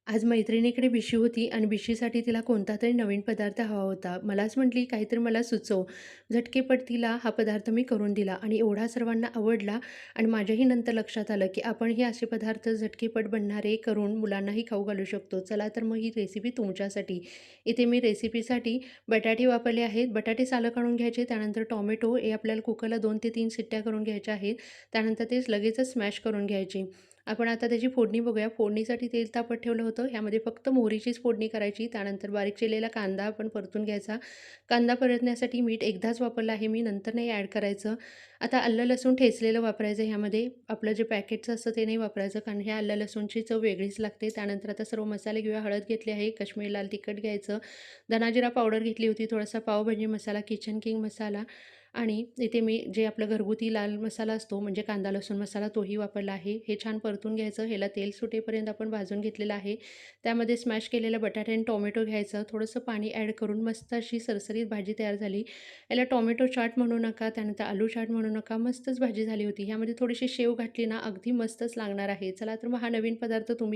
आज मैत्रिणीकडे बिशी होती आणि बिशीसाठी तिला कोणता तरी नवीन पदार्थ हवा होता. मलाच म्हटली, "काहीतरी मला सुचव." झटकेपट तिला हा पदार्थ मी करून दिला आणि एवढा सर्वांना आवडला आणि माझ्याही नंतर लक्षात आलं, की आपणही असे पदार्थ झटकेपट बनणारे करून मुलांनाही खाऊ घालू शकतो. चला तर मग ही रेसिपी तुमच्यासाठी. इथे मी रेसिपीसाठी बटाटे वापरले आहेत. बटाटे सालं काढून घ्यायचे. त्यानंतर टोमॅटो हे आपल्याला कुकरला 2 ते 3 शिट्ट्या करून घ्यायच्या आहेत. त्यानंतर ते लगेचच स्मॅश करून घ्यायचे. आपण आता त्याची फोडणी बघूया. फोडणीसाठी तेल तापत ठेवलं होतं. ह्यामध्ये फक्त मोहरीचीच फोडणी करायची. त्यानंतर बारीक चिरलेला कांदा आपण परतून घ्यायचा. कांदा परतण्यासाठी मीठ एकदाच वापरलं आहे मी, नंतर नाही ॲड करायचं. आता आलं लसूण ठेचलेलं वापरायचं ह्यामध्ये. आपलं जे पॅकेटचं असतं ते नाही वापरायचं, कारण ह्या आलं लसूणची चव वेगळीच लागते. त्यानंतर आता सर्व मसाले घेऊया. हळद घेतली आहे, काश्मीरी लाल तिखट घ्यायचं, धना जिरा पावडर घेतली होती, थोडासा पावभाजी मसाला, किचन किंग मसाला आणि इथे मी जे आपलं घरगुती लाल मसाला असतो म्हणजे कांदा लसूण मसाला तोही वापरला आहे. हे छान परतून घ्यायचं. ह्याला तेल सुटेपर्यंत आपण भाजून घेतलेलं आहे. त्यामध्ये स्मॅश केलेलं बटाटे आणि टोमॅटो घ्यायचं. थोडंसं पाणी ॲड करून मस्त अशी सरसरीत भाजी तयार झाली. याला टोमॅटो चाट म्हणू नका, त्यानंतर आलू चाट म्हणू नका. मस्तच भाजी झाली होती. ह्यामध्ये थोडीशी शेव घातली ना, अगदी मस्तच लागणार आहे. चला तर मग हा नवीन पदार्थ तुम्ही